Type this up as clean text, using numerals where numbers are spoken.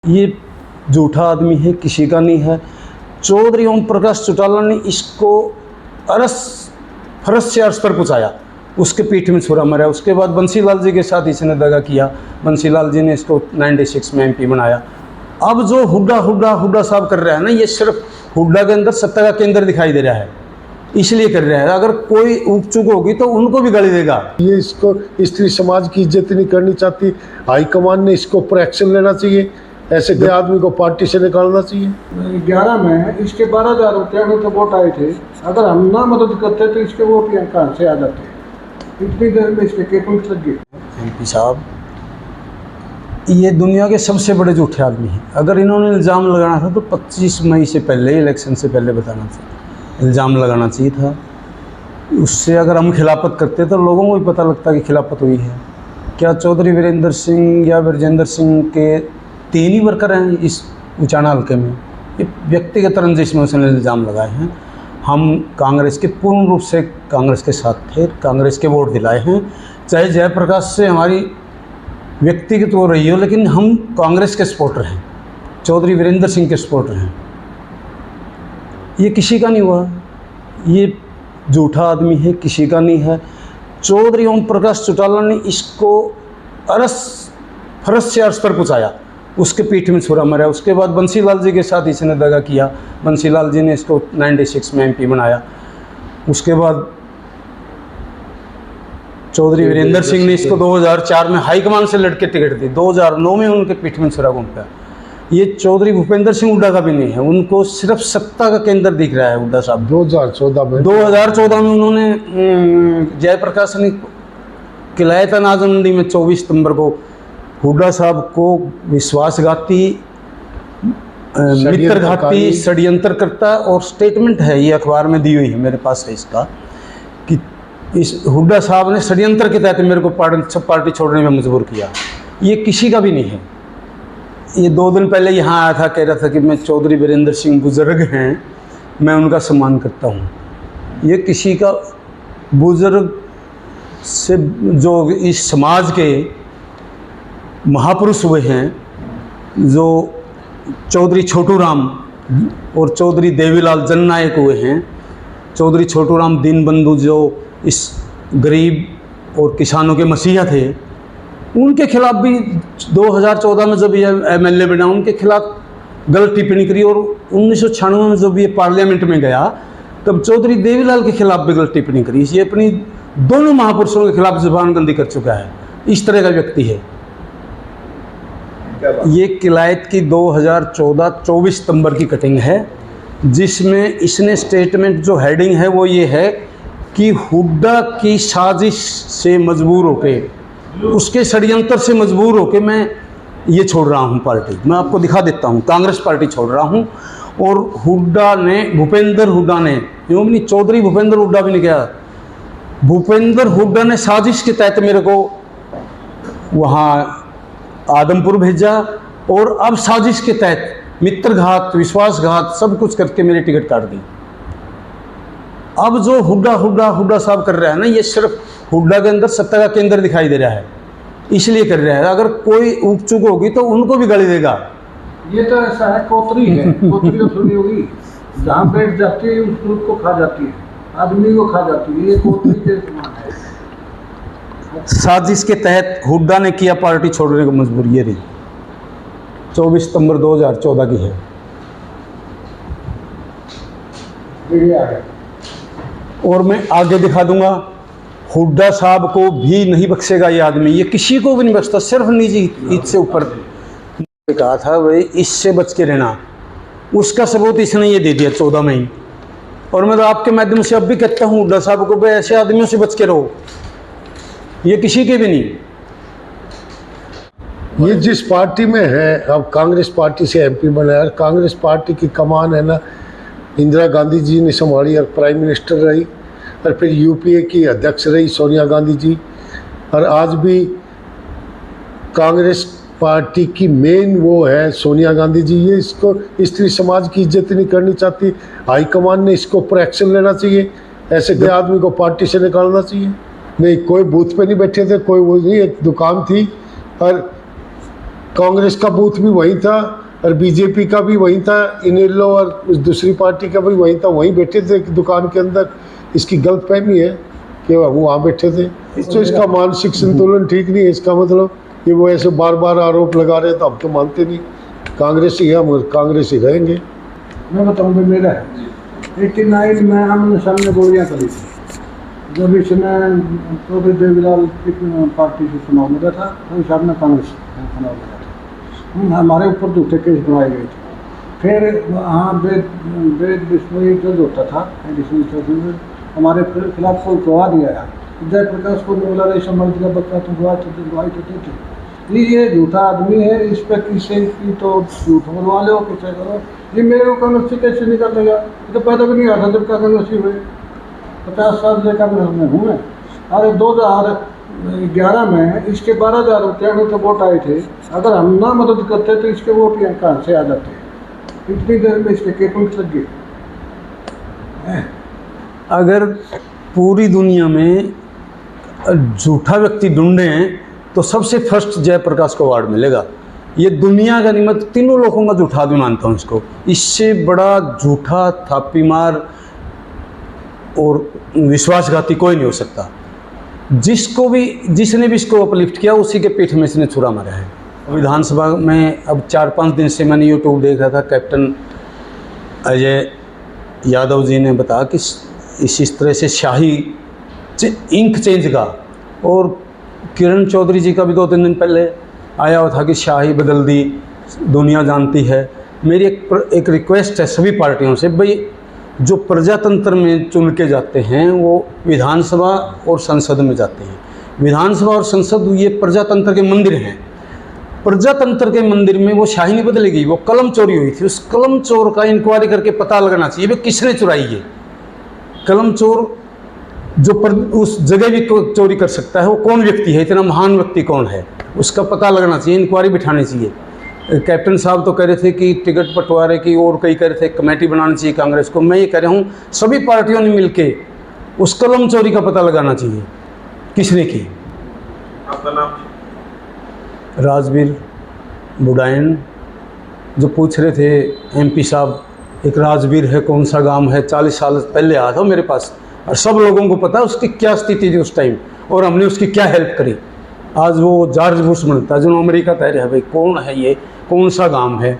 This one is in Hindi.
ये झूठा आदमी है, किसी का नहीं है। चौधरी ओम प्रकाश चौटाला ने इसको फरस से अर्श पर पहुँचाया, उसके पीठ में छुरा मारा। उसके बाद बंसीलाल जी के साथ इसने दगा किया, बंसीलाल जी ने इसको 96 में MP बनाया। अब जो हुड्डा साहब कर रहा है ना, ये सिर्फ हुड्डा के अंदर सत्ता का केंद्र दिखाई दे रहा है, इसलिए कर रहा है। अगर कोई ऊक चूक होगी तो उनको भी गाली देगा। ये इसको स्त्री समाज की इज्जत नहीं करनी चाहती, हाईकमान ने इसके ऊपर एक्शन लेना चाहिए, ऐसे के आदमी को पार्टी से निकालना चाहिए। 11 में इसके 12,000 रुपये हमें तो वोट आए थे, अगर हम ना मदद करते तो इसके वोट यहाँ कहाँ से आ जाते। इतनी देर में इसके केपल्स लग गए। MP साहब ये दुनिया के सबसे बड़े झूठे आदमी हैं। अगर इन्होंने इल्ज़ाम लगाना था तो 25 मई से पहले, इलेक्शन से पहले बताना चाहिए, इल्ज़ाम लगाना चाहिए था। उससे अगर हम खिलाफत करते तो लोगों को भी पता लगता कि खिलाफत हुई है। क्या चौधरी वीरेंद्र सिंह या विजेंद्र सिंह के 3 ही वर्कर हैं इस उचाना हल्के में? ये व्यक्तिगत रंजिश में उसने इल्ज़ाम लगाए हैं। हम कांग्रेस के पूर्ण रूप से कांग्रेस के साथ थे, कांग्रेस के वोट दिलाए हैं, चाहे जयप्रकाश से हमारी व्यक्तिगत हो रही हो, लेकिन हम कांग्रेस के सपोर्टर हैं, चौधरी वीरेंद्र सिंह के सपोर्टर हैं। ये किसी का नहीं हुआ, ये झूठा आदमी है, किसी का नहीं है। चौधरी ओम प्रकाश चौटाला ने इसको फरस से अर्श पर पहुँचाया, उसके पीठ में छुरा मारा। उसके बाद बंसीलाल जी के साथ इसने दगा किया, बंसीलाल जी ने इसको 96 में MP बनाया। उसके बाद चौधरी वीरेंद्र सिंह ने इसको 2004 में हाईकमान से लड़के टिकट दी, 2009 में उनके पीठ में छुरा घूम पाया। ये चौधरी भूपेंद्र सिंह हुड्डा का भी नहीं है, उनको सिर्फ सत्ता का केंद्र दिख रहा है हुड्डा साहब। 2014 में उन्होंने जयप्रकाश ने किलायत नाजमंदी में 24 सितंबर को हुड्डा साहब को विश्वासघाती, मित्रघाती, षड्यंत्रकर्ता, और स्टेटमेंट है ये अखबार में दी हुई है, मेरे पास है इसका, कि इस हुड्डा साहब ने षड्यंत्र के तहत मेरे को पार्टी छोड़ने में मजबूर किया। ये किसी का भी नहीं है। ये 2 दिन पहले यहाँ आया था, कह रहा था कि मैं चौधरी वीरेंद्र सिंह बुजुर्ग हैं, मैं उनका सम्मान करता हूँ। ये किसी का बुजुर्ग से, जो इस समाज के महापुरुष हुए हैं, जो चौधरी छोटू राम और चौधरी देवीलाल जननायक हुए हैं। चौधरी छोटू राम दीनबंधु जो इस गरीब और किसानों के मसीहा थे, उनके खिलाफ भी 2014 में जब ये MLA बना, उनके खिलाफ गलत टिप्पणी करी। और 1996 में जब ये पार्लियामेंट में गया, तब चौधरी देवीलाल के खिलाफ भी गलत टिप्पणी करी। ये अपनी दोनों महापुरुषों के खिलाफ जुबानबंदी कर चुका है। इस तरह का व्यक्ति है ये। किलायत की 2014-24 सितंबर की कटिंग है, जिसमें इसने स्टेटमेंट, जो हेडिंग है वो ये है कि हुड्डा की साजिश से मजबूर होके, उसके षड्यंत्र से मजबूर होके मैं ये छोड़ रहा हूँ पार्टी। मैं आपको दिखा देता हूँ, कांग्रेस पार्टी छोड़ रहा हूँ। और हुड्डा ने, भूपेंद्र हुड्डा ने, यूँ भी नहीं, चौधरी भूपेंद्र हुड्डा भी नहीं किया, भूपेंद्र हुड्डा ने साजिश के तहत मेरे को वहाँ आदमपुर भेजा, और अब साजिश के तहत मित्रघात, विश्वासघात, सब कुछ करके मेरी टिकट काट दी। अब जो हुड्डा साहब कर रहा है ना, ये सिर्फ हुड्डा के अंदर सत्ता का केंद्र दिखाई दे रहा है, इसलिए कर रहा है। अगर कोई ऊक चूक होगी तो उनको भी गाली देगा। ये तो ऐसा है, कोतरी है, कोतरी तो सुनी होगी, जहाँ बैठ जाती है उस दूध को खा जाती है, आदमी को खा जाती है। ये कोतरी के समान है। साजिश के तहत हुड्डा ने किया पार्टी छोड़ने को मजबूर। ये रही 24 सितंबर 2014 की है। और मैं आगे दिखा दूंगा, हुड्डा साहब को भी नहीं बख्शेगा ये आदमी, ये किसी को भी नहीं बख्शता, सिर्फ निजी हित से ऊपर। कहा था भाई इससे बच के रहना, उसका सबूत इसने ये दे दिया 14 मई। और मैं तो आपके माध्यम से अब भी कहता हूँ हुड्डा साहब को, भाई ऐसे आदमियों से बच के रहो, ये किसी के भी नहीं। ये जिस पार्टी में है, अब कांग्रेस पार्टी से MP बनाया, कांग्रेस पार्टी की कमान है ना, इंदिरा गांधी जी ने संभाली और प्राइम मिनिस्टर रही, और फिर UPA की अध्यक्ष रही सोनिया गांधी जी, और आज भी कांग्रेस पार्टी की मेन वो है सोनिया गांधी जी। ये इसको स्त्री समाज की इज्जत नहीं करनी चाहती, हाईकमान ने इसके ऊपर एक्शन लेना चाहिए, ऐसे के आदमी को पार्टी से निकालना चाहिए। नहीं, कोई बूथ पे नहीं बैठे थे, कोई वो नहीं, एक दुकान थी और कांग्रेस का बूथ भी वहीं था और बीजेपी का भी वहीं था, इनेलो और उस दूसरी पार्टी का भी वहीं था, वहीं बैठे थे दुकान के अंदर। इसकी गलतफहमी है कि वो वहाँ बैठे थे। तो इसका मानसिक संतुलन ठीक नहीं है। इसका मतलब कि वो ऐसे बार बार आरोप लगा रहे तो हम तो मानते नहीं, कांग्रेस ही है, हम कांग्रेस ही रहेंगे। मैं बताऊँ तो मेरा है 89 में आमने सामने गोलियाँ करी थी जब इसने चौधरी देवीलाल की पार्टी से चुनाव लड़ा था तो इस सामने कांग्रेस चुनाव लड़ा था। हमारे ऊपर झूठे केस बनाए गए थे। फिर हाँ वेद विश्व युद्ध होता था हमारे खिलाफ कोई गवाह नहीं आया। जयप्रकाश को बोला रही समझ का बच्चा तो गवाही तो देते। ये झूठा आदमी है, इस पर किसी की तो झूठ बनवा लो किसे करो। ये मेरे को कांग्रेस कैसे निकल लेगा? ये तो पैदा भी नहीं आता जब का कांग्रेस हुए 50 साल से कांग्रेस में हूँ मैं। अरे 2011 में इसके 12,000 रुपया में तो वोट आए थे। अगर हम ना मदद करते तो इसके वोट यहाँ कहाँ से आ जाते? इतनी देर में इसके केपल्स लग गए। अगर पूरी दुनिया में झूठा व्यक्ति ढूंढे हैं तो सबसे फर्स्ट जयप्रकाश को अवार्ड मिलेगा। ये दुनिया का नहीं, मैं तीनों लोगों का झूठा आदमी मानता हूँ इसको। इससे बड़ा झूठा, थापीमार और विश्वासघाती कोई नहीं हो सकता। जिसने भी इसको अपलिफ्ट किया उसी के पीठ में इसने छुरा मारा है। विधानसभा में अब 4-5 दिन से मैंने यूट्यूब देख रहा था, कैप्टन अजय यादव जी ने बताया कि इस तरह से शाही इंक चेंज का, और किरण चौधरी जी का भी 2-3 दिन पहले आया हुआ था कि शाही बदल दी, दुनिया जानती है। मेरी एक रिक्वेस्ट है सभी पार्टियों से, भाई जो प्रजातंत्र में चुन के जाते हैं वो विधानसभा और संसद में जाते हैं। विधानसभा और संसद ये प्रजातंत्र के मंदिर हैं। प्रजातंत्र के मंदिर में वो शाही नहीं बदलेगी। वो कलम चोरी हुई थी, उस कलम चोर का इंक्वायरी करके पता लगना चाहिए भाई किसने चुराई है। कलम चोर जो उस जगह भी चोरी कर सकता है वो कौन व्यक्ति है, इतना महान व्यक्ति कौन है, उसका पता लगना चाहिए, इंक्वायरी बिठानी चाहिए। कैप्टन साहब तो कह रहे थे कि टिकट बंटवारे की, और कई कह रहे थे कमेटी बनानी चाहिए कांग्रेस को। मैं ये कह रहा हूँ सभी पार्टियों ने मिलके उस कलम चोरी का पता लगाना चाहिए किसने की। आपका नाम? राजवीर बुडायन। जो पूछ रहे थे एमपी साहब, एक राजवीर है, कौन सा गांव है, 40 साल पहले आया था मेरे पास और सब लोगों को पता उसकी क्या स्थिति थी उस टाइम और हमने उसकी क्या हेल्प करी। आज वो जॉर्ज बुश बनता है जो अमेरिका तय है, भाई कौन है ये, कौन सा गांव है।